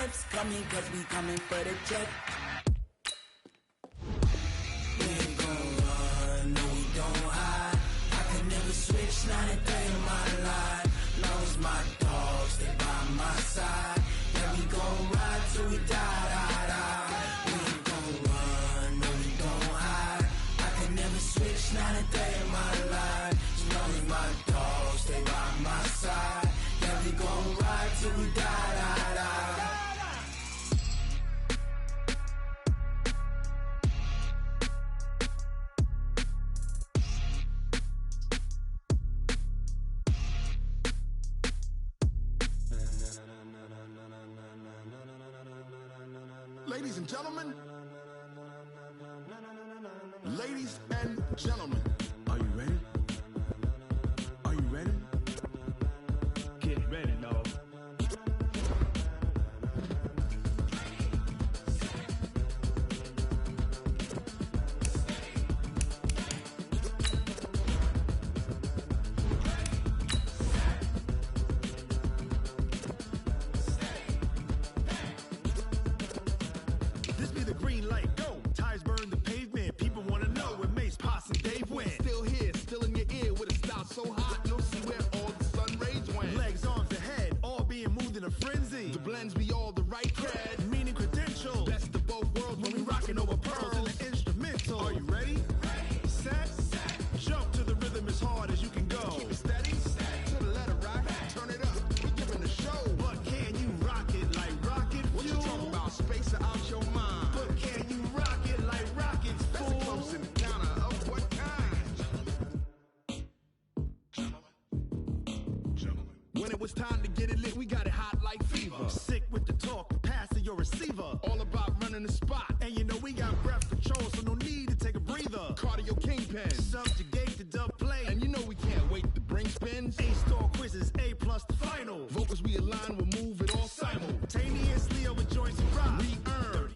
refs coming, cause we coming for the check. We ain't gon' run, no we don't hide. I could never switch, not a day in my life. Long as my dogs, they by my side. Yeah, we gon' ride till we die, die, die. We ain't gon' run, no we don't hide. I could never switch, not a day in my life. As long as my dogs, they by my side. Yeah, we gon' ride till we die, die, die. Ladies and gentlemen, ladies and gentlemen, are you ready? Are you ready? Get ready, dog. This be the green light, go. Tires burn the pavement. People wanna know where Mace, Posse, and Dave went. Still here, still in your ear with a style so hot, you'll see where all the sun rays went. Legs, arms, and head, all being moved in a frenzy. The blends be all the right cred, meaning credential. Best of both worlds when we rockin' over pearls in the instrumental. Are you ready? Set, jump to the rhythm as hard as you can go. Keep it steady, to the letter rock, turn it up, we giving the show. But can you rock it like rocket fuel? What you talking about, space or out your mind? But can you rock it like rockets, fool? That's a close encounter of what kind? When it was time to get it lit, we got it hot like fever. Sick with the talk, pass to your receiver. All about running the spot. And you know we got breath control, so no need to take a breather. Cardio kingpin, subjugate the dub play. And you know we can't wait to bring spins. A-star quizzes, A+ the final. Vocals we align, we'll move it all simultaneously over joints and rock. We earn.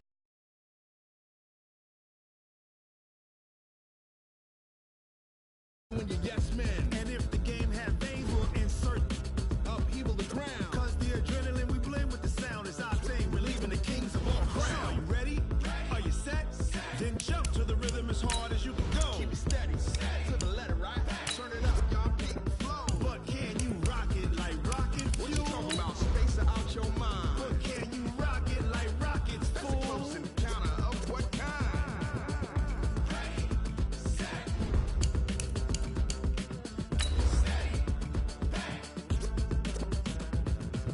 When you're yes men. And if the game had veins, we'll insert upheaval the ground. Cause the adrenaline we blend with the sound is our thing. We're leaving the kings of all crowns. So are you ready? Are you set? Then jump to the rhythm as hard as you can go. Keep it steady, to the letter, right? Turn it up, y'all, peak flow. But can you rock it like rocket fuel? What you talking about, space or out your mind? But can you rock it like rockets, fool? That's a close encounter of what kind?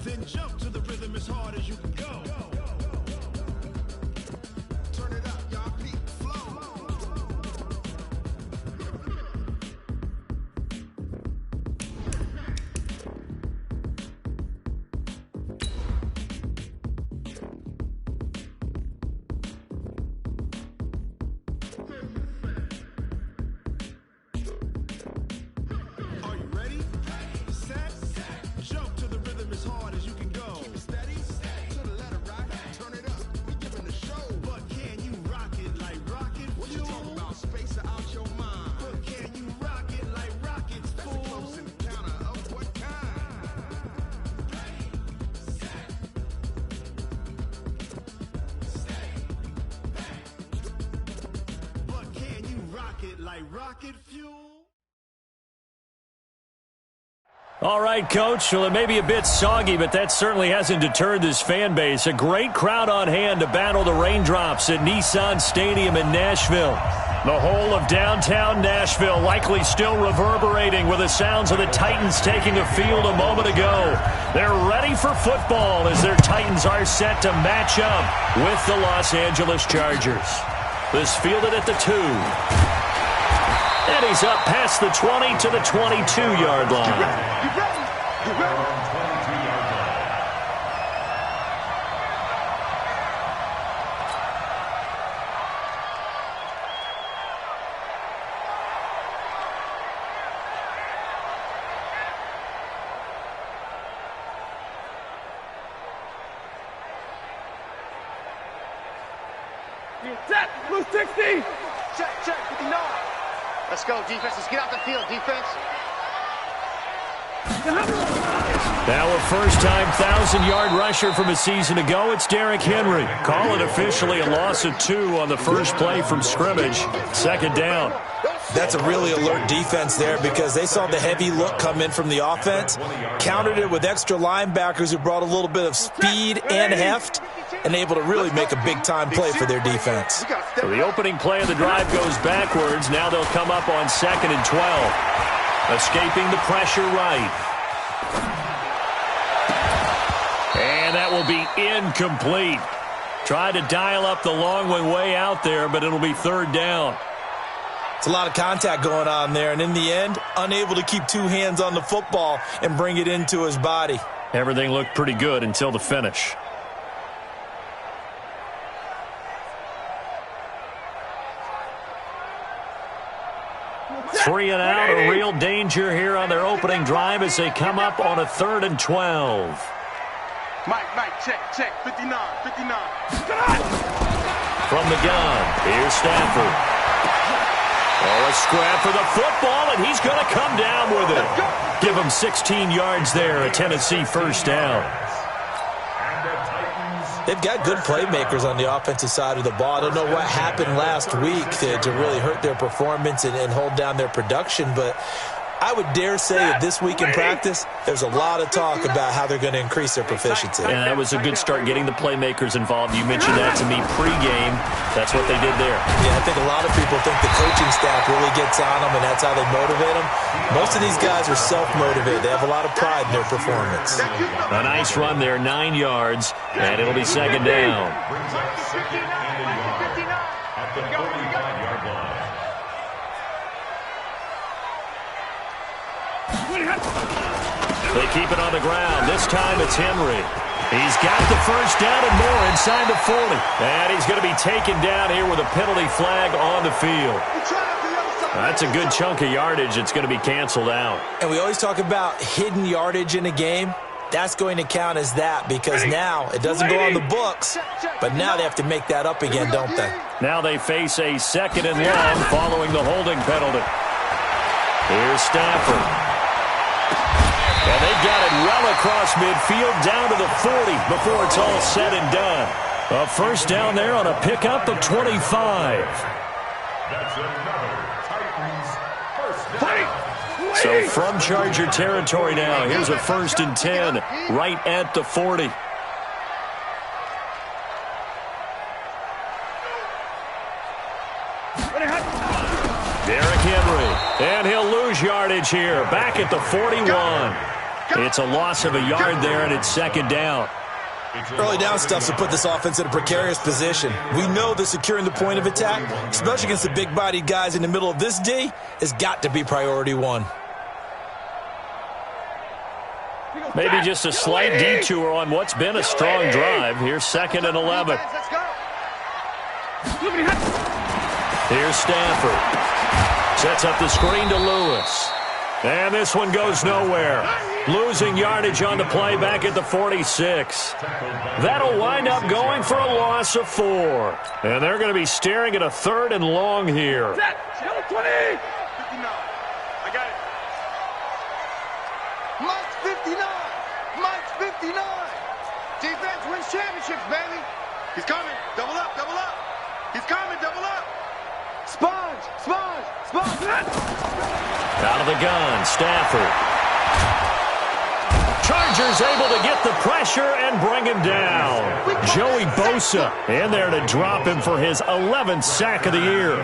Then jump to the rhythm as hard as you can go. Turn it up, y'all, peak flow. Are you ready? Set, jump to the rhythm as hard as you can go. Keep it steady, to the letter, right? Turn it up, we giving the show. But can you rock it like rocket fuel? What you talking about, space or out your mind? But can you rock it like rockets, fool? That's a close encounter of what kind? But can you rock it like rocket fuel? All right, Coach. Well, it may be a bit soggy, but that certainly hasn't deterred this fan base. A great crowd on hand to battle the raindrops at Nissan Stadium in Nashville. The whole of downtown Nashville likely still reverberating with the sounds of the Titans taking a field a moment ago. They're ready for football as their Titans are set to match up with the Los Angeles Chargers. This fielded at the 2. And he's up past the 20 to the 22-yard line. You ready? You ready? Set, blue 60. Check, 59. Let's go, defense. Let's get out the field, defense. Now a first-time 1,000-yard rusher from a season ago, it's Derrick Henry. Call it officially a loss of 2 on the first play from scrimmage. Second down. That's a really alert defense there because they saw the heavy look come in from the offense, countered it with extra linebackers who brought a little bit of speed and heft, and able to really make a big-time play for their defense. So the opening play of the drive goes backwards. Now they'll come up on 2nd and 12. Escaping the pressure right. And that will be incomplete. Tried to dial up the long one way out there, but it'll be 3rd down. It's a lot of contact going on there, and in the end, unable to keep 2 hands on the football and bring it into his body. Everything looked pretty good until the finish. Free and out, a real danger here on their opening drive as they come up on a 3rd and 12. Mike, check, 59. From the gun, here's Stafford. Oh, a scrap for the football, and he's going to come down with it. Give him 16 yards there, a Tennessee first down. They've got good playmakers on the offensive side of the ball. I don't know what happened last week to really hurt their performance and hold down their production, but I would dare say that this week in practice, there's a lot of talk about how they're going to increase their proficiency. And that was a good start, getting the playmakers involved. You mentioned that to me pregame. That's what they did there. Yeah, I think a lot of people think the coaching staff really gets on them, and that's how they motivate them. Most of these guys are self-motivated. They have a lot of pride in their performance. A nice run there, 9 yards, and it'll be 2nd down. They keep it on the ground. This time it's Henry. He's got the first down and more inside the 40. And he's going to be taken down here with a penalty flag on the field. That's a good chunk of yardage. It's going to be canceled out. And we always talk about hidden yardage in a game. That's going to count as that because now it doesn't go on the books, but now they have to make that up again, don't they? Now they face a 2nd and long following the holding penalty. Here's Stafford. And they got it well across midfield down to the 40 before it's all said and done. A first down there on a pickup of 25. That's another Titans first down. So from Charger territory now, here's a 1st and 10 right at the 40. Derrick Henry, and he'll lose yardage here, back at the 41. It's a loss of a yard there, and it's 2nd down. Early down stuff to put this offense in a precarious position. We know that securing the point of attack, especially against the big-bodied guys in the middle of this D, has got to be priority 1. Maybe just a slight detour on what's been a strong drive. Here's 2nd and 11. Here's Stafford. Sets up the screen to Lewis. And this one goes nowhere. Losing yardage on the play back at the 46. That'll wind up going for a loss of 4. And they're going to be staring at a 3rd and long here. 20. 59. I got it. Mike's 59. Mike's 59. Defense wins championships, baby. He's coming. Double up, double up. He's coming, double up. Sponge, sponge, sponge. Out of the gun, Stafford. Chargers able to get the pressure and bring him down. Joey Bosa in there to drop him for his 11th sack of the year.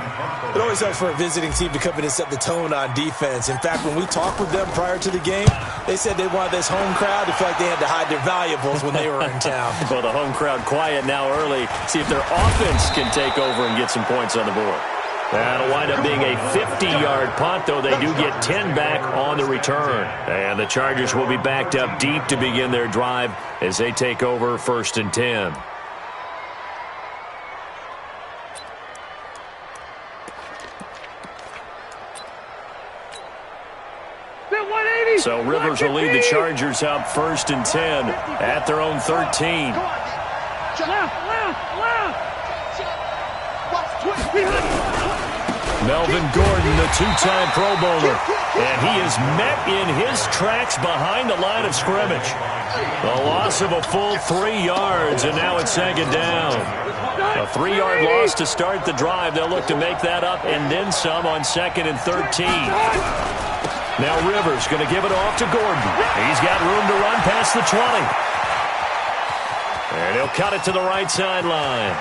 It always helps for a visiting team to come in and set the tone on defense. In fact, when we talked with them prior to the game, they said they wanted this home crowd to feel like they had to hide their valuables when they were in town. Well, the home crowd quiet now early. See if their offense can take over and get some points on the board. That'll wind up being a 50-yard punt, though they do get 10 back on the return. And the Chargers will be backed up deep to begin their drive as they take over 1st and 10. So Rivers will lead the Chargers up 1st and 10 at their own 13. Melvin Gordon, the two-time Pro Bowler. And he is met in his tracks behind the line of scrimmage. A loss of a full 3 yards, and now it's second down. A 3-yard loss to start the drive. They'll look to make that up and then some on 2nd and 13. Now Rivers going to give it off to Gordon. He's got room to run past the 20. And he'll cut it to the right sideline.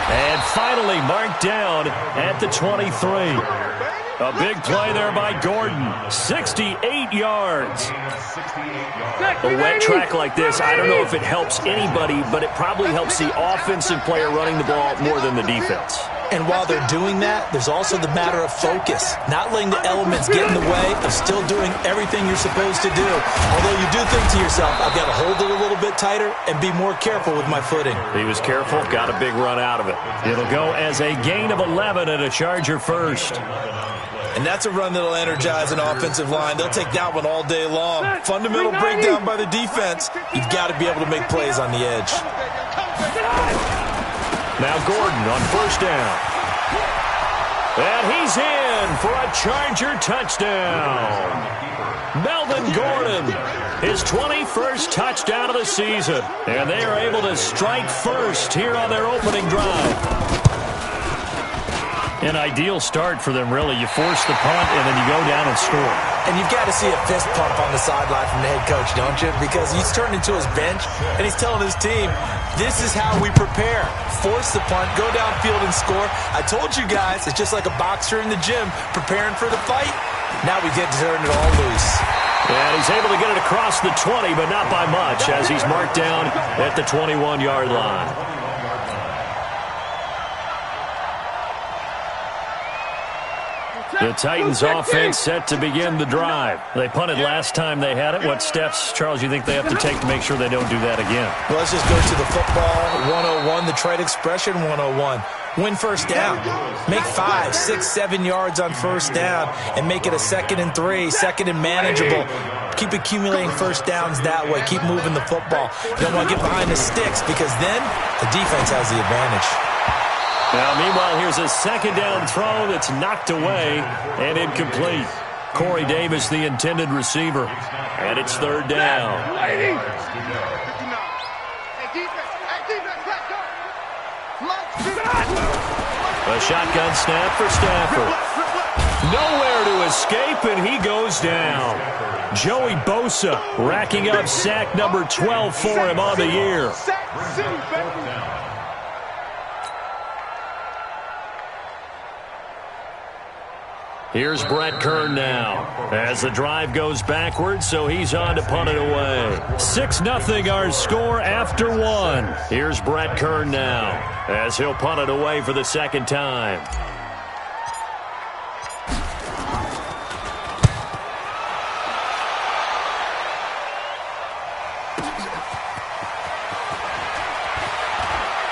And finally marked down at the 23. A big play there by Gordon. 68 yards. A wet track like this, I don't know if it helps anybody, but it probably helps the offensive player running the ball more than the defense. And while they're doing that, there's also the matter of focus. Not letting the elements get in the way of still doing everything you're supposed to do. Although you do think to yourself, I've got to hold it a little bit tighter and be more careful with my footing. He was careful, got a big run out of it. It'll go as a gain of 11 and a Charger first. And that's a run that'll energize an offensive line. They'll take that one all day long. Fundamental breakdown by the defense. You've got to be able to make plays on the edge. Now Gordon on first down. And he's in for a Charger touchdown. Melvin Gordon, his 21st touchdown of the season. And they are able to strike first here on their opening drive. An ideal start for them, really. You force the punt, and then you go down and score. And you've got to see a fist pump on the sideline from the head coach, don't you? Because he's turned into his bench, and he's telling his team, this is how we prepare. Force the punt, go downfield and score. I told you guys, it's just like a boxer in the gym preparing for the fight. Now we get to turn it all loose. And he's able to get it across the 20, but not by much, as he's marked down at the 21-yard line. The Titans offense set to begin the drive. They punted last time they had it. What steps, Charles, you think they have to take to make sure they don't do that again? Well, let's just go to the football 101, the trade expression 101. Win first down. Make 5, 6, 7 yards on first down and make it a 2nd and 3, 2nd and manageable. Keep accumulating first downs that way. Keep moving the football. You don't want to get behind the sticks because then the defense has the advantage. Now, meanwhile, here's a second down throw that's knocked away and incomplete. Corey Davis, the intended receiver. And it's third down. A shotgun snap for Stafford. Nowhere to escape, and he goes down. Joey Bosa racking up sack number 12 for him on the year. Here's Brett Kern now as the drive goes backwards, so he's on to punt it away. 6-0 our score after 1. Here's Brett Kern now as he'll punt it away for the second time.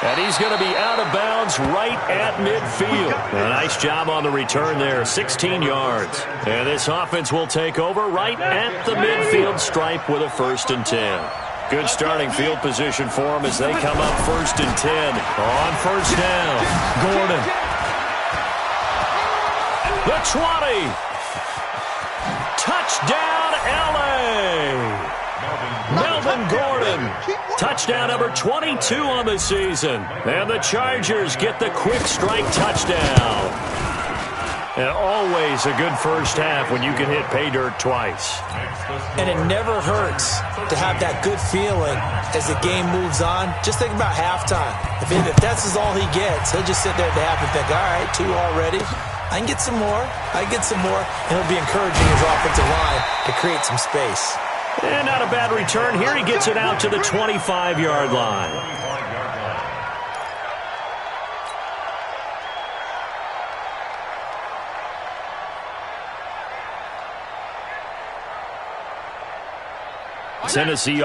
And he's going to be out of bounds right at midfield. A nice job on the return there, 16 yards. And this offense will take over right at the midfield stripe with a 1st and 10. Good starting field position for them as they come up 1st and 10. On first down, Gordon. The 20. Touchdown, L.A. Melvin Gordon. Touchdown number 22 on the season. And the Chargers get the quick strike touchdown. And always a good first half when you can hit pay dirt twice. And it never hurts to have that good feeling as the game moves on. Just think about halftime. If that's all he gets, he'll just sit there at the half and think, all right, 2 already. I can get some more. I can get some more. And he'll be encouraging his offensive line to create some space. And not a bad return here. He gets it out to the 25-yard line. Tennessee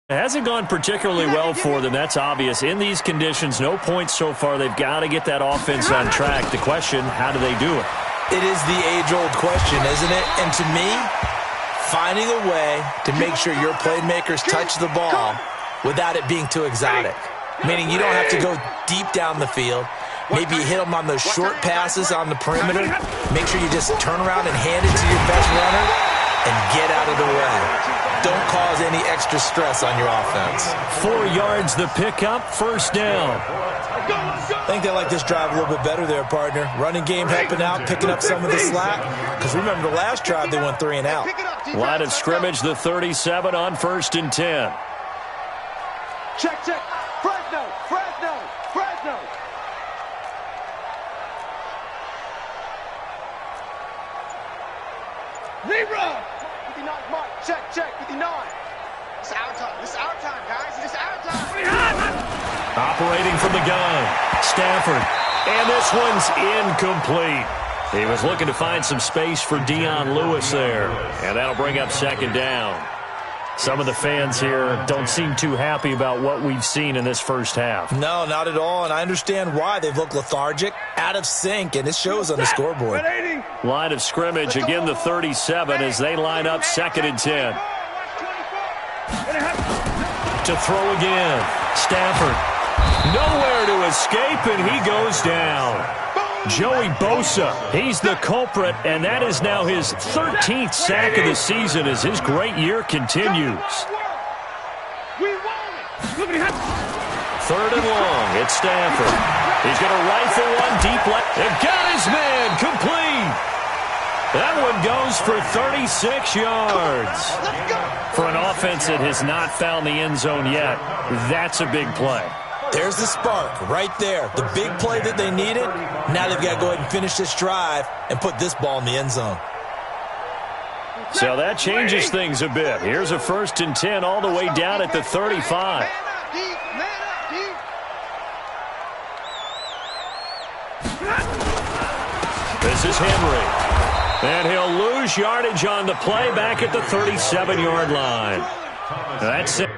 hasn't gone particularly well for them. That's obvious. In these conditions, no points so far. They've got to get that offense on track. The question, how do they do it? It is the age-old question, isn't it? And to me, finding a way to make sure your playmakers touch the ball without it being too exotic. Meaning you don't have to go deep down the field. Maybe you hit them on those short passes on the perimeter. Make sure you just turn around and hand it to your best runner and get out of the way. Don't cause any extra stress on your offense. 4 yards the pickup, first down. I think they like this drive a little bit better there, partner. Running game helping out, picking up some of the slack. Because remember, the last drive they went 3 and out. Line of scrimmage, the 37 on 1st and 10. Check. Fresno. Zero. 59, Mike. Check. 59. It's our time, guys. It's our time. Operating from the gun, Stafford. And this one's incomplete. He was looking to find some space for Dion Lewis there. And that'll bring up 2nd down. Some of the fans here don't seem too happy about what we've seen in this first half. No, not at all, and I understand why. They've looked lethargic, out of sync, and it shows on the scoreboard. Line of scrimmage, again the 37 as they line up 2nd and 10. To throw again, Stafford. Nowhere to escape, and he goes down. Joey Bosa, he's the culprit, and that is now his 13th sack of the season as his great year continues. 3rd and long, it's Stafford. He's going to rifle one deep left. And got his man, complete. That one goes for 36 yards. For an offense that has not found the end zone yet, that's a big play. There's the spark right there. The big play that they needed. Now they've got to go ahead and finish this drive and put this ball in the end zone. So that changes things a bit. Here's a 1st and 10 all the way down at the 35. This is Henry. And he'll lose yardage on the play back at the 37-yard line. That's it.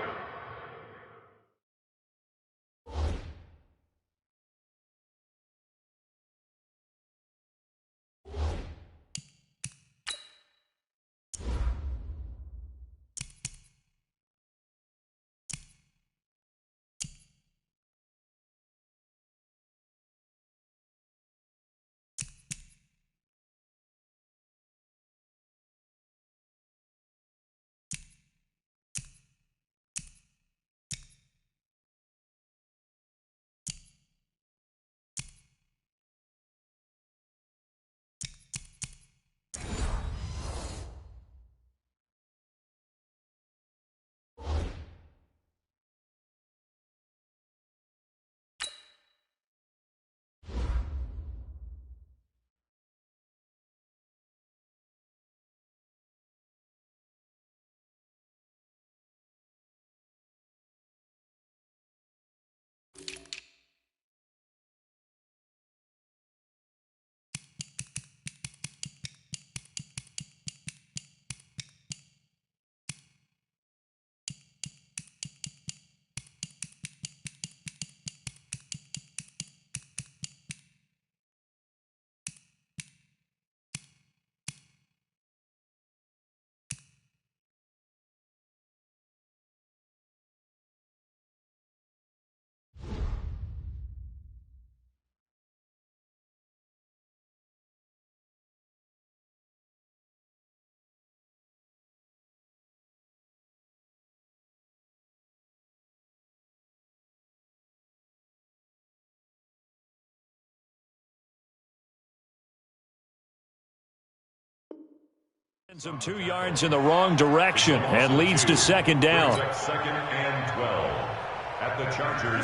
Some 2 yards in the wrong direction and leads to 2nd down.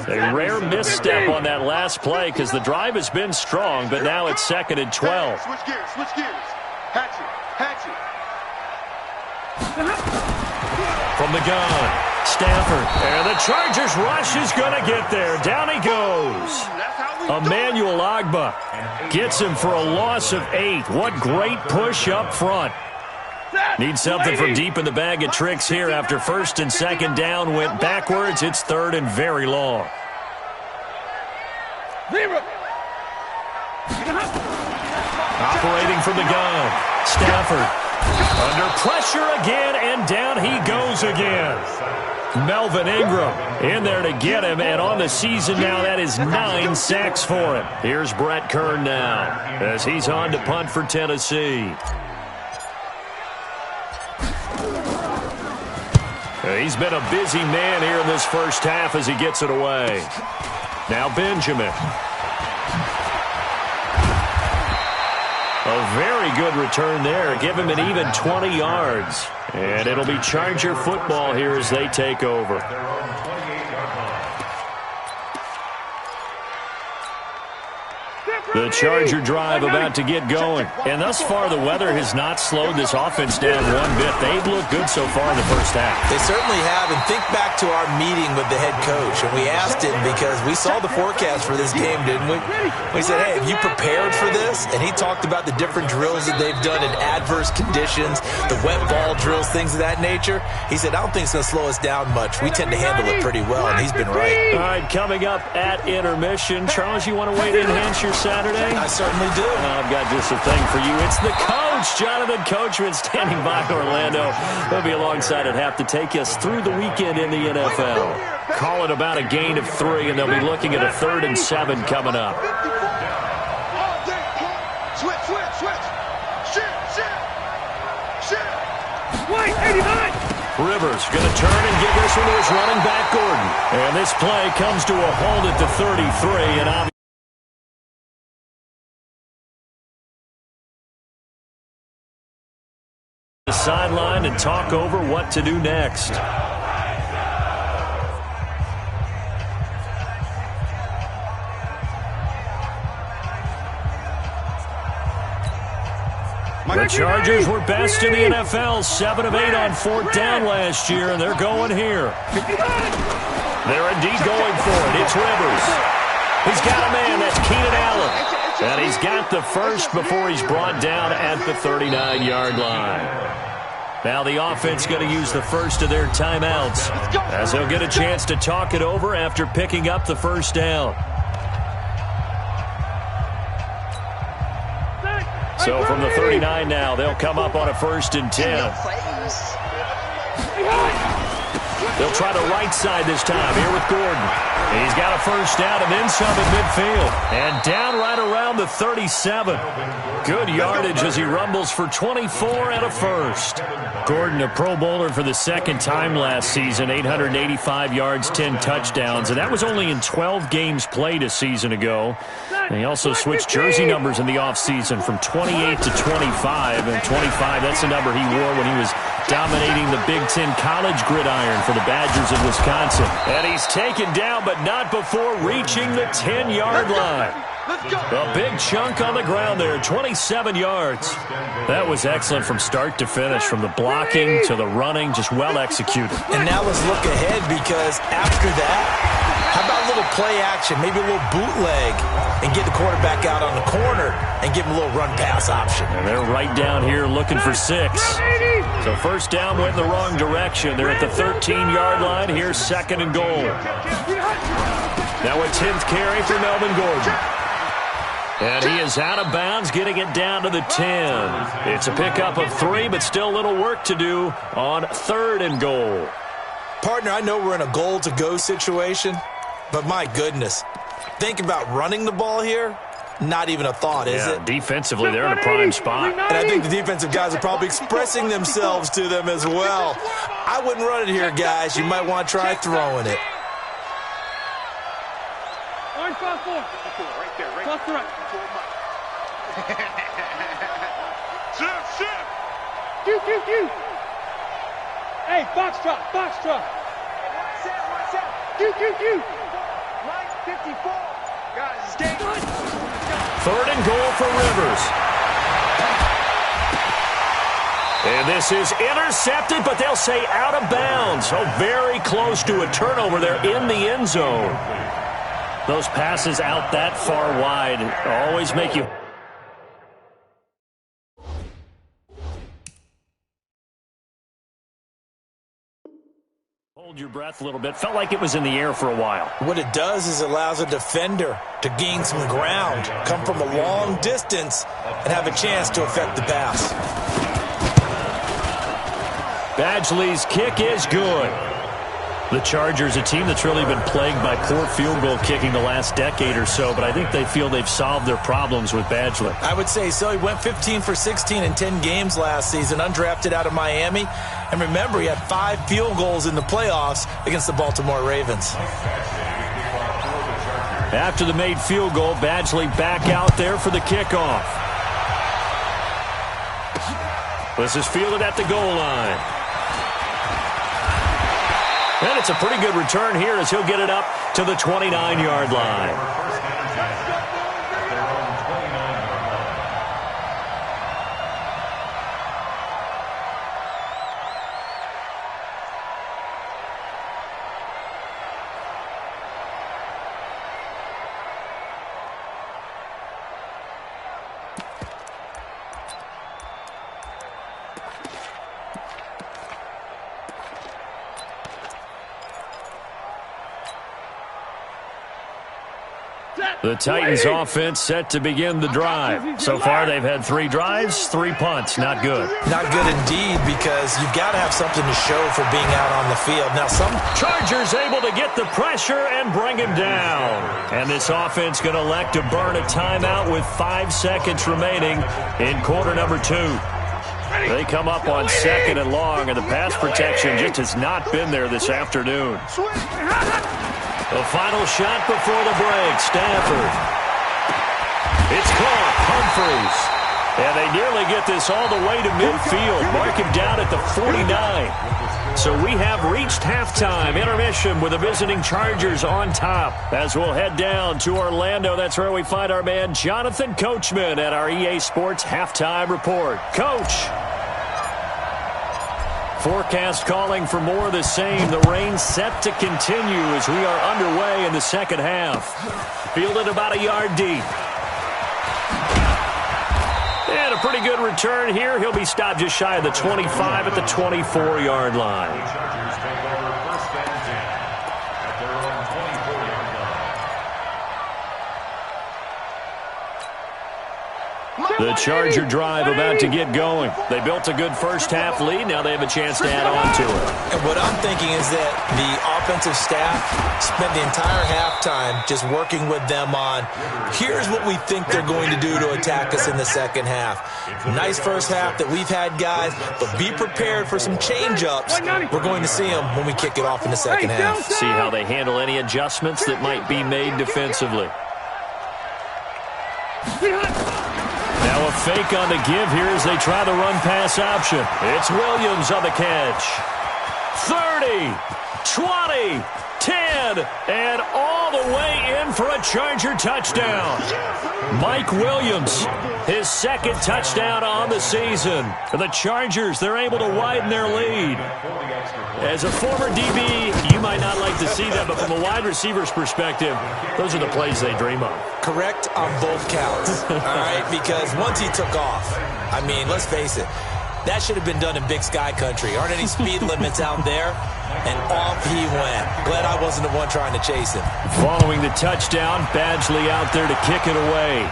A rare misstep on that last play because the drive has been strong, but now it's 2nd and 12. Switch gears. Hatchet. From the gun, Stafford. And the Chargers rush is going to get there. Down he goes. Emmanuel Ogbah gets him for a loss of 8. What great push up front. Need something from deep in the bag of tricks here after 1st and 2nd down went backwards. It's 3rd and very long. Operating from the gun, Stafford. Under pressure again, and down he goes again. Melvin Ingram in there to get him, and on the season now, that is 9 sacks for him. Here's Brett Kern now as he's on to punt for Tennessee. He's been a busy man here in this first half as he gets it away. Now Benjamin. A very good return there. Give him an even 20 yards. And it'll be Charger football here as they take over. The Charger drive about to get going. And thus far, the weather has not slowed this offense down one bit. They've looked good so far in the first half. They certainly have. And think back to our meeting with the head coach. And we asked him because we saw the forecast for this game, didn't we? We said, hey, have you prepared for this? And he talked about the different drills that they've done in adverse conditions, the wet ball drills, things of that nature. He said, I don't think it's going to slow us down much. We tend to handle it pretty well, and he's been right. All right, coming up at intermission. Charles, you want to weigh in and enhance your Saturday? I certainly do. I've got just a thing for you. It's the coach, Jonathan Coachman, standing by Orlando. He'll be alongside at half to take us through the weekend in the NFL. Call it about a gain of 3, and they'll be looking at a 3rd and 7 coming up. Switch. Wait, 89! Rivers going to turn and give this one to his running back, Gordon. And this play comes to a hold at the 33, and obviously the sideline and talk over what to do next. The Chargers were best in the NFL, 7 of 8 on 4th down last year, and they're going here. They're indeed going for it. It's Rivers. He's got a man. That's Keenan Allen. And he's got the first before he's brought down at the 39-yard line. Now the offense going to use the first of their timeouts as they'll get a chance to talk it over after picking up the first down. So from the 39 now, they'll come up on a 1st and 10. They'll try the right side this time here with Gordon. He's got a first down and then some at midfield. And down right around the 37. Good yardage as he rumbles for 24 and a first. Gordon, a Pro Bowler for the 2nd time last season, 885 yards, 10 touchdowns. And that was only in 12 games played a season ago. And he also switched jersey numbers in the offseason from 28 to 25. And 25, that's the number he wore when he was dominating the Big Ten college gridiron for the Badgers of Wisconsin. And he's taken down, but not before reaching the 10-yard line. A big chunk on the ground there, 27 yards. That was excellent from start to finish, from the blocking to the running, just well executed. And now let's look ahead, because after that, how about a little play action, maybe a little bootleg, and get the quarterback out on the corner and give him a little run-pass option. And they're right down here looking for 6. So first down went in the wrong direction. They're at the 13-yard line. Here's 2nd and goal. Now a 10th carry for Melvin Gordon. And he is out of bounds, getting it down to the 10. It's a pickup of 3, but still a little work to do on 3rd and goal. Partner, I know we're in a goal-to-go situation, but my goodness, think about running the ball here. Not even a thought, is it? Defensively, they're in a prime spot. And I think the defensive guys are probably expressing themselves to them as well. I wouldn't run it here, guys. You might want to try throwing it. Orange 5-4. Right there, right. Plus the right. Shift. Q. Hey, box truck. Watch out. Q. Line 54. Guys, it's game. 3rd and goal for Rivers. And this is intercepted, but they'll say out of bounds. So very close to a turnover there in the end zone. Those passes out that far wide always make you... Hold your breath a little bit. Felt like it was in the air for a while. What it does is it allows a defender to gain some ground, come from a long distance, and have a chance to affect the pass. Badgley's kick is good. The Chargers, a team that's really been plagued by poor field goal kicking the last decade or so, but I think they feel they've solved their problems with Badgley. I would say so. He went 15 for 16 in 10 games last season, undrafted out of Miami. And remember, he had 5 field goals in the playoffs against the Baltimore Ravens. After the made field goal, Badgley back out there for the kickoff. This is fielded at the goal line. And it's a pretty good return here as he'll get it up to the 29-yard line. The Titans offense set to begin the drive. So far, they've had 3 drives, 3 punts. Not good. Not good indeed, because you've got to have something to show for being out on the field. Now, some Chargers able to get the pressure and bring him down. And this offense going to elect to burn a timeout with 5 seconds remaining in quarter number 2. They come up on 2nd and long, and the pass protection just has not been there this afternoon. The final shot before the break, Stafford. It's caught, Humphries. And they nearly get this all the way to midfield. Mark him down at the 49. So we have reached halftime, intermission with the visiting Chargers on top. As we'll head down to Orlando, that's where we find our man Jonathan Coachman at our EA Sports Halftime Report. Coach. Forecast calling for more of the same. The rain set to continue as we are underway in the second half. Fielded about a yard deep. And a pretty good return here. He'll be stopped just shy of the 25 at the 24-yard line. The Charger drive about to get going. They built a good first-half lead. Now they have a chance to add on to it. And what I'm thinking is that the offensive staff spent the entire halftime just working with them on, here's what we think they're going to do to attack us in the second half. Nice first half that we've had, guys, but be prepared for some change-ups. We're going to see them when we kick it off in the second half. See how they handle any adjustments that might be made defensively. Now a fake on the give here as they try the run-pass option. It's Williams on the catch. 30, 20, 10, and all the way in for a Charger touchdown. Mike Williams, his 2nd touchdown on the season. For the Chargers, they're able to widen their lead. As a former DB, you might not like to see that, but from a wide receiver's perspective, those are the plays they dream of. Correct on both counts, all right? Because once he took off, I mean, let's face it, that should have been done in Big Sky Country. Aren't any speed limits out there? And off he went. Glad I wasn't the one trying to chase him. Following the touchdown, Badgley out there to kick it away.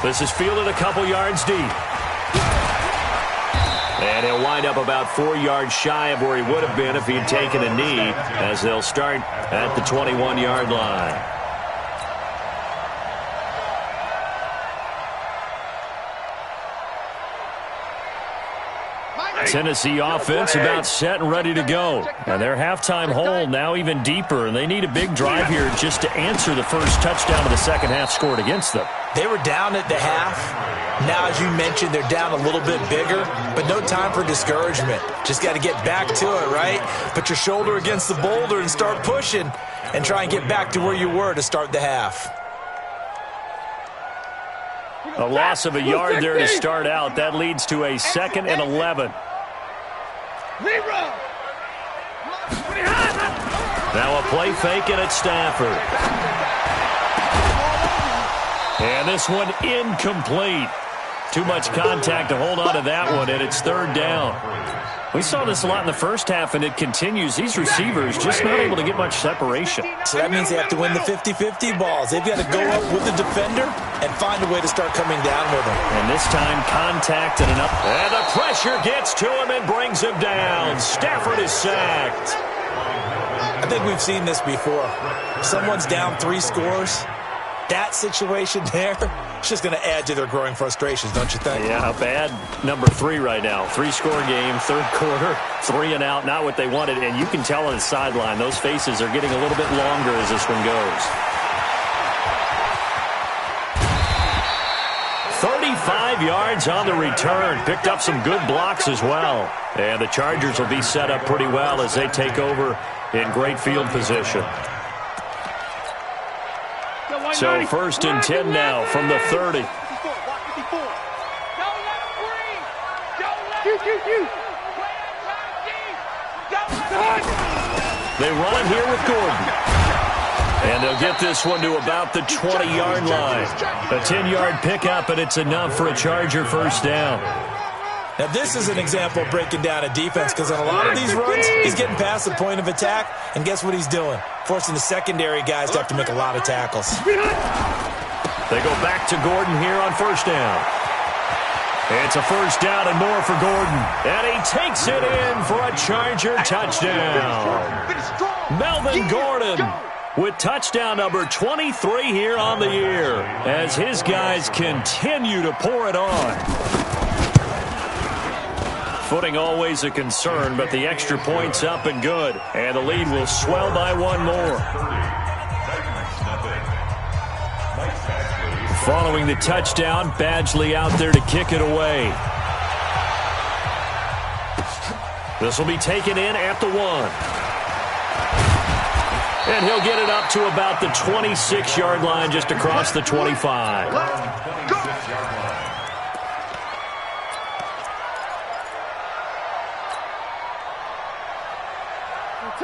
This is fielded a couple yards deep. And he'll wind up about 4 yards shy of where he would have been if he had taken a knee, as they'll start at the 21-yard line. Tennessee offense about set and ready to go. And their halftime hole now even deeper, and they need a big drive here just to answer the first touchdown of the second half scored against them. They were down at the half. Now, as you mentioned, they're down a little bit bigger, but no time for discouragement. Just got to get back to it, right? Put your shoulder against the boulder and start pushing and try and get back to where you were to start the half. A loss of a yard there to start out. That leads to a 2nd and 11. Now a play fake, and it's Stafford. And this one incomplete. Too much contact to hold on to that one, and it's 3rd down. We saw this a lot in the first half, and it continues. These receivers just not able to get much separation. So that means they have to win the 50-50 balls. They've got to go up with the defender and find a way to start coming down with them. And this time, contact and an up. And the pressure gets to him and brings him down. Stafford is sacked. I think we've seen this before. If someone's down 3 scores, that situation there, it's just going to add to their growing frustrations, don't you think? Yeah, bad number 3 right now. 3-score game, third quarter, 3 and out, not what they wanted. And you can tell on the sideline, those faces are getting a little bit longer as this one goes. 35 yards on the return. Picked up some good blocks as well. And the Chargers will be set up pretty well as they take over in great field position. So 1st and 10 now from the 30. They run it here with Gordon. And they'll get this one to about the 20-yard line. A 10-yard pickup, and it's enough for a Charger first down. Now, this is an example of breaking down a defense because on a lot of these runs, he's getting past the point of attack, and guess what he's doing? Forcing the secondary guys to have to make a lot of tackles. They go back to Gordon here on first down. It's a first down and more for Gordon. And he takes it in for a Charger touchdown. Melvin Gordon with touchdown number 23 here on the year as his guys continue to pour it on. Footing always a concern, but the extra point's up and good. And the lead will swell by 1 more. Following the touchdown, Badgley out there to kick it away. This will be taken in at the 1. And he'll get it up to about the 26-yard line just across the 25.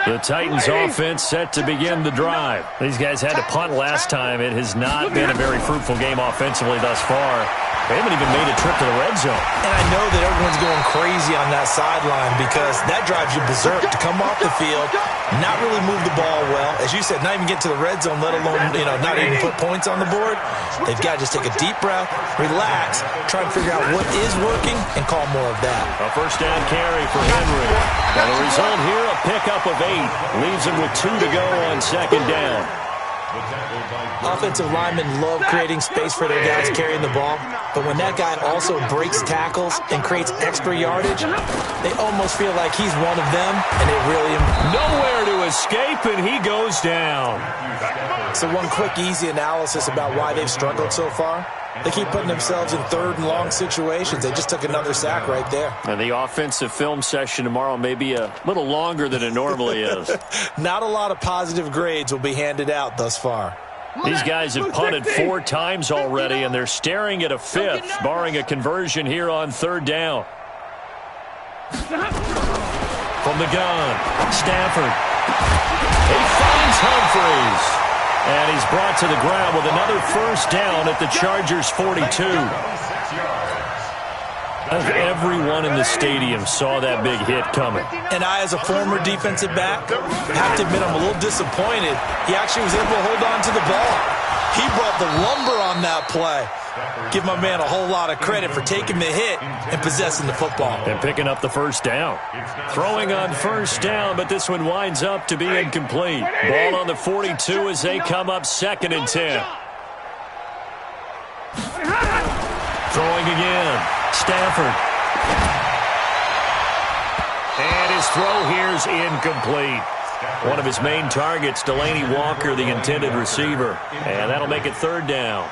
The Titans offense set to begin the drive. These guys had to punt last time. It has not been a very fruitful game offensively thus far. They haven't even made a trip to the red zone. And I know that everyone's going crazy on that sideline because that drives you berserk to come off the field, not really move the ball well. As you said, not even get to the red zone, let alone, not even put points on the board. They've got to just take a deep breath, relax, try and figure out what is working, and call more of that. A first down carry for Henry. And the result here, a pickup of 8. Leaves him with 2 to go on second down. Offensive linemen love creating space for their guys carrying the ball, but when that guy also breaks tackles and creates extra yardage, they almost feel like he's one of them, and it really... Nowhere to escape, and he goes down. So one quick, easy analysis about why they've struggled so far. They keep putting themselves in 3rd and long situations. They just took another sack right there. And the offensive film session tomorrow may be a little longer than it normally is. Not a lot of positive grades will be handed out thus far. These guys have punted 4 times already, and they're staring at a 5th, barring a conversion here on 3rd down. From the gun, Stafford. He finds Humphries. And he's brought to the ground with another first down at the Chargers' 42. Everyone in the stadium saw that big hit coming. And I, as a former defensive back, have to admit I'm a little disappointed. He actually was able to hold on to the ball. He brought the lumber on that play. Give my man a whole lot of credit for taking the hit and possessing the football. And picking up the first down. Throwing on first down, but this one winds up to be incomplete. Ball on the 42 as they come up 2nd and 10. Throwing again. Stafford. And his throw here's incomplete. One of his main targets, Delaney Walker, the intended receiver. And that'll make it 3rd down.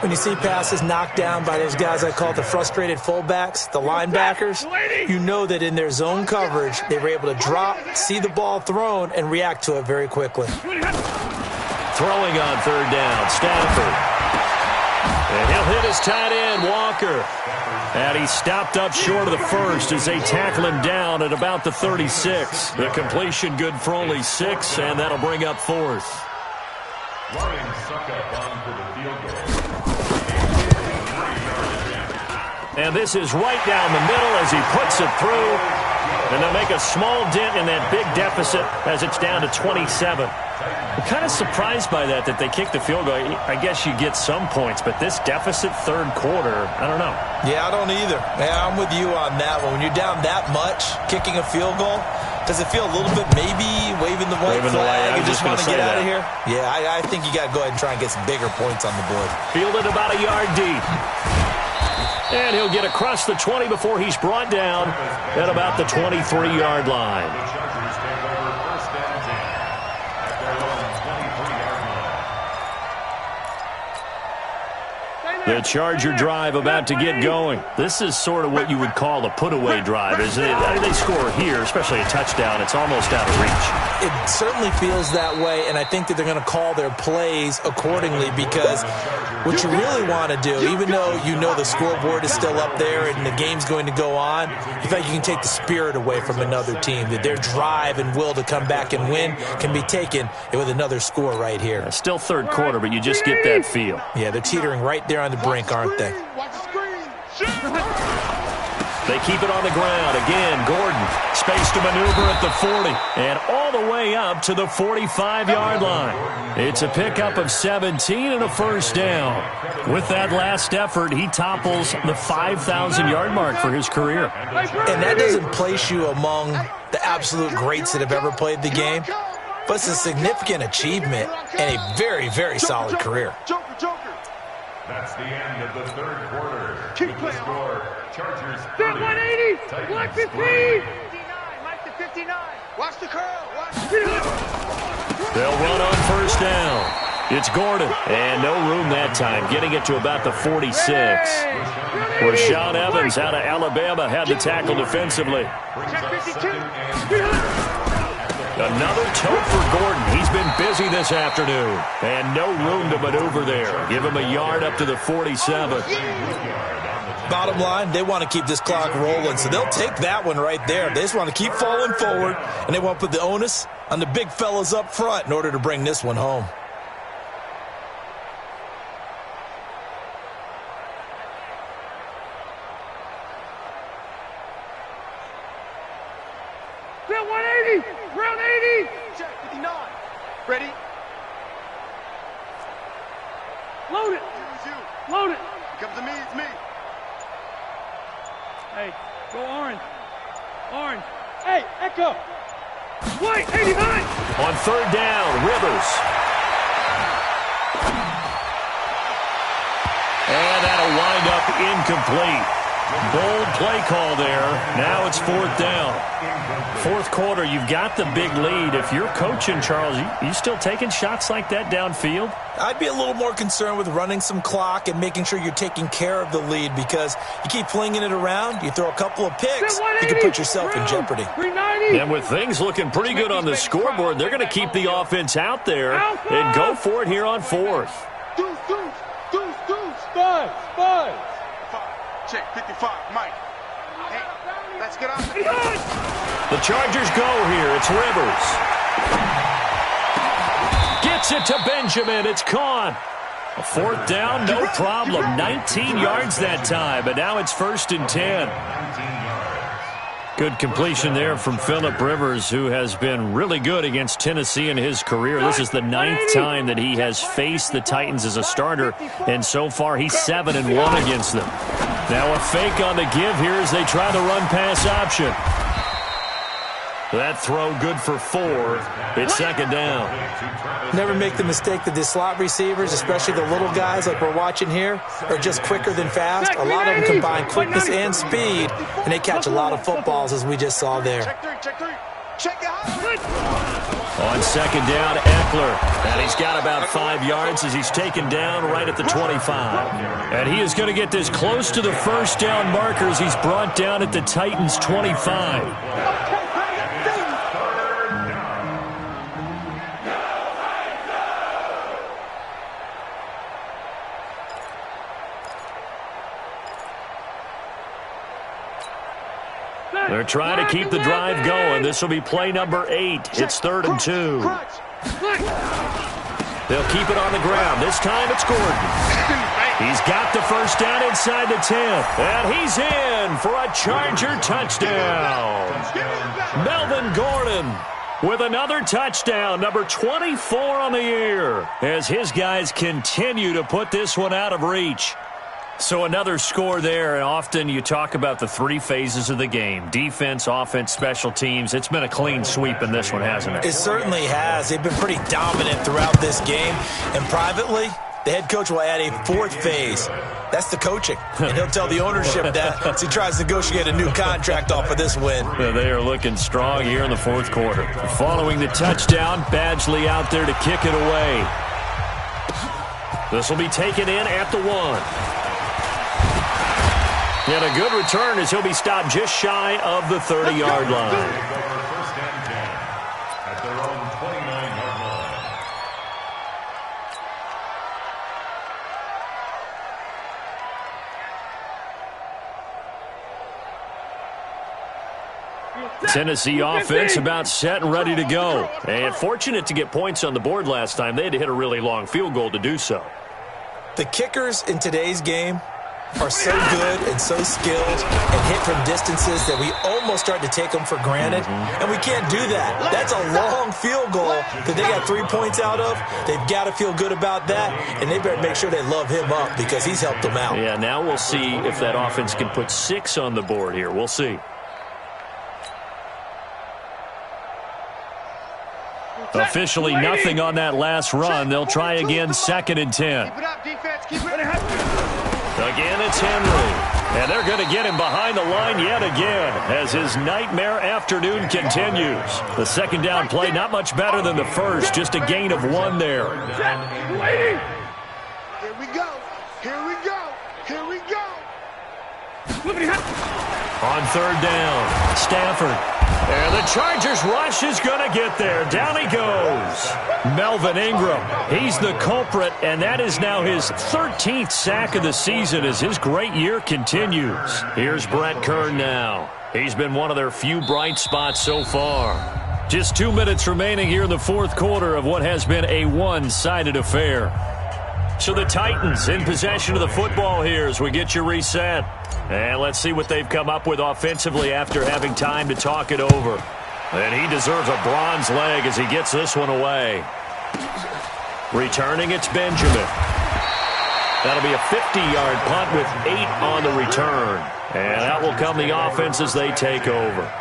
When you see passes knocked down by those guys I call the frustrated fullbacks, the linebackers, you know that in their zone coverage, they were able to drop, see the ball thrown, and react to it very quickly. Throwing on 3rd down, Stafford. And he'll hit his tight end, Walker. And he stopped up short of the first as they tackle him down at about the 36. The completion good for only 6, and that'll bring up 4th. And this is right down the middle as he puts it through. And they'll make a small dent in that big deficit as it's down to 27. I'm kind of surprised by that they kicked the field goal. I guess you get some points, but this deficit 3rd quarter, I don't know. Yeah, I don't either. Yeah, I'm with you on that one. When you're down that much, kicking a field goal, Does it feel a little bit maybe waving the white flag and just want to get out of here? Yeah, I think you got to go ahead and try and get some bigger points on the board. Fielded about a yard deep. And he'll get across the 20 before he's brought down at about the 23-yard line. The Charger drive about to get going. This is sort of what you would call a put-away drive. As they score here, especially a touchdown, it's almost out of reach. It certainly feels that way, and I think that they're going to call their plays accordingly because what you really want to do, even though you know the scoreboard is still up there and the game's going to go on, you think you can take the spirit away from another team, that their drive and will to come back and win can be taken with another score right here. Still third quarter, but you just get that feel. Yeah, they're teetering right there on the brink, aren't they? They keep it on the ground. Again, Gordon. Space to maneuver at the 40. And all the way up to the 45-yard line. It's a pickup of 17 and a first down. With that last effort, he topples the 5,000-yard mark for his career. And that doesn't place you among the absolute greats that have ever played the game. But it's a significant achievement and a very, very solid career. That's the end of the third quarter. Keep playing. Score, Chargers 30, 180, Titans 115. 59, Mike to 59. Watch the curl. Watch the They'll run on first down. It's Gordon. And no room that time, getting it to about the 46. Rashaan Evans out of Alabama had the tackle defensively. Another tote for Gordon. He's been busy this afternoon. And no room to maneuver there. Give him a yard up to the 47. Bottom line, they want to keep this clock rolling, so they'll take that one right there. They just want to keep falling forward, and they want to put the onus on the big fellas up front in order to bring this one home. Round 80. Check 59. Ready? Load it. Load it. It comes to me. It's me. Hey, go orange. Orange. Hey, Echo. White, 89. On third down, Rivers. And that'll wind up incomplete. Bold play call there. Now it's fourth down. Fourth quarter, you've got the big lead. If you're coaching, Charles, you still taking shots like that downfield? I'd be a little more concerned with running some clock and making sure you're taking care of the lead because you keep flinging it around, you throw a couple of picks, you can put yourself in jeopardy. And with things looking pretty good on the scoreboard, they're going to keep the offense out there and go for it here on fourth. Deuce. Spud. Check 55, Mike. Hey, let's get on. The Chargers go here. It's Rivers. Gets it to Benjamin. It's caught. A fourth down, no problem. 19 yards that time, but now it's first and 10. Good completion there from Phillip Rivers, who has been really good against Tennessee in his career. This is the 9th time that he has faced the Titans as a starter, and so far he's 7-1 against them. Now a fake on the give here as they try the run-pass option. That throw good for 4. It's second down. Never make the mistake that the slot receivers, especially the little guys like we're watching here, are just quicker than fast. A lot of them combine quickness and speed, and they catch a lot of footballs, as we just saw there. Check three. Check it out. On second down, Eckler. And he's got about 5 yards as he's taken down right at the 25. And he is going to get this close to the first down markers. He's brought down at the Titans' 25. They're trying to keep the drive going. This will be play number 8. It's 3rd and 2. They'll keep it on the ground. This time it's Gordon. He's got the first down inside the 10. And he's in for a Charger touchdown. Melvin Gordon with another touchdown, number 24 on the year, as his guys continue to put this one out of reach. So another score there, and often you talk about the three phases of the game. Defense, offense, special teams. It's been a clean sweep in this one, hasn't it? It certainly has. They've been pretty dominant throughout this game. And privately, the head coach will add a fourth phase. That's the coaching. And he'll tell the ownership that as he tries to negotiate a new contract off of this win. They are looking strong here in the fourth quarter. Following the touchdown, Badgley out there to kick it away. This will be taken in at the 1. And a good return as he'll be stopped just shy of the 30-yard line. Tennessee offense about set and ready to go. And fortunate to get points on the board last time. They had to hit a really long field goal to do so. The kickers in today's game are so good and so skilled and hit from distances that we almost start to take them for granted. And we can't do that. That's a long field goal that they got 3 points out of. They've got to feel good about that, and they better make sure they love him up because he's helped them out. Yeah, now we'll see if that offense can put 6 on the board here. We'll see. Officially nothing on that last run. They'll try again, 2nd and 10. Keep it up, defense. Keep it up. Again, it's Henry. And they're going to get him behind the line yet again as his nightmare afternoon continues. The second down play, not much better than the first, just a gain of 1 there. Here we go. Here we go. Here we go. On 3rd down, Stafford. And the Chargers rush is going to get there. Down he goes. Melvin Ingram, he's the culprit, and that is now his 13th sack of the season as his great year continues. Here's Brett Kern now. He's been one of their few bright spots so far. Just 2 minutes remaining here in the fourth quarter of what has been a one-sided affair. So the Titans in possession of the football here as we get you reset. And let's see what they've come up with offensively after having time to talk it over. And he deserves a bronze leg as he gets this one away. Returning, it's Benjamin. That'll be a 50-yard punt with 8 on the return. And that will come the offense as they take over.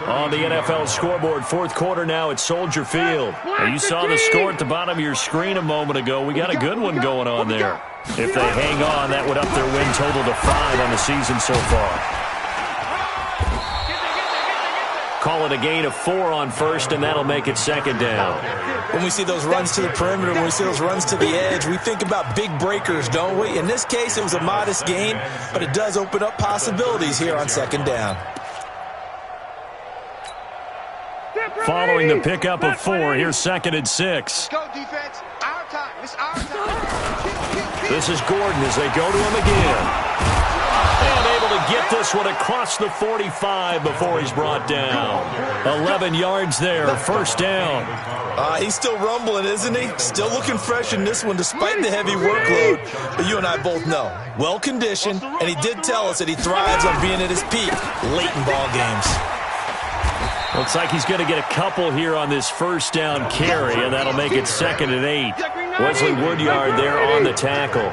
On the NFL scoreboard, fourth quarter now at Soldier Field. And you saw the score at the bottom of your screen a moment ago. We got a good one going on there. If they hang on, that would up their win total to 5 on the season so far. Call it a gain of 4 on first, and that'll make it 2nd down. When we see those runs to the perimeter, when we see those runs to the edge, we think about big breakers, don't we? In this case, it was a modest gain, but it does open up possibilities here on 2nd down. Following the pickup of 4, here's 2nd and 6. Go, defense. Our time. It's our time. This is Gordon as they go to him again. And able to get this one across the 45 before he's brought down. 11 yards there, 1st down. He's still rumbling, isn't he? Still looking fresh in this one despite the heavy workload. But you and I both know, well-conditioned, and he did tell us that he thrives on being at his peak late in ball games. Looks like he's going to get a couple here on this 1st down carry, and that'll make it 2nd and 8. Wesley Woodyard there on the tackle.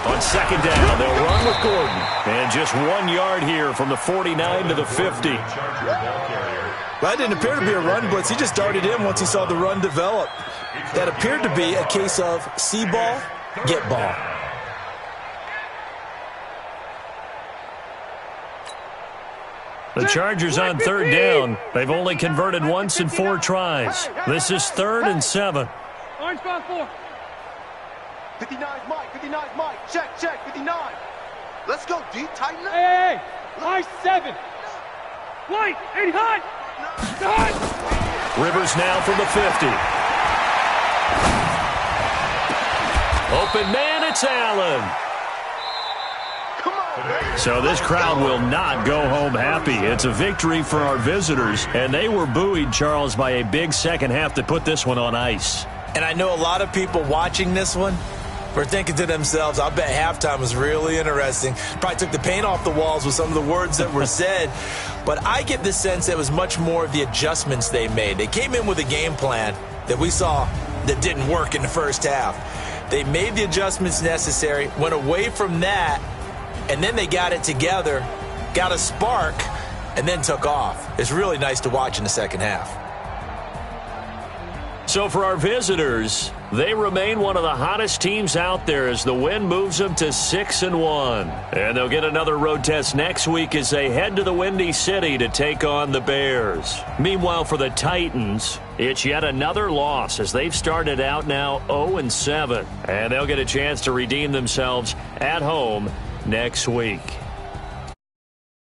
On 2nd down, they'll run with Gordon. And just 1 yard here from the 49 to the 50. That didn't appear to be a run blitz. He just darted in once he saw the run develop. That appeared to be a case of see ball, get ball. The Chargers on 3rd down. They've only converted once in 4 tries. This is 3rd and 7. Orange ball 4. 59 Mike. 59 Mike. Check, 59. Let's go deep, tighten up. Hey, high 7. Light, 80 high. Rivers now from the 50. Open man, it's Allen. So this crowd will not go home happy. It's a victory for our visitors, and they were buoyed, Charles, by a big second half that put this one on ice. And I know a lot of people watching this one were thinking to themselves, I bet halftime was really interesting. Probably took the paint off the walls with some of the words that were said. But I get the sense that it was much more of the adjustments they made. They came in with a game plan that we saw that didn't work in the first half. They made the adjustments necessary, went away from that, and then they got it together, got a spark, and then took off. It's really nice to watch in the second half. So for our visitors, they remain one of the hottest teams out there as the win moves them to 6-1. And they'll get another road test next week as they head to the Windy City to take on the Bears. Meanwhile, for the Titans, it's yet another loss as they've started out now 0-7. And they'll get a chance to redeem themselves at home next week.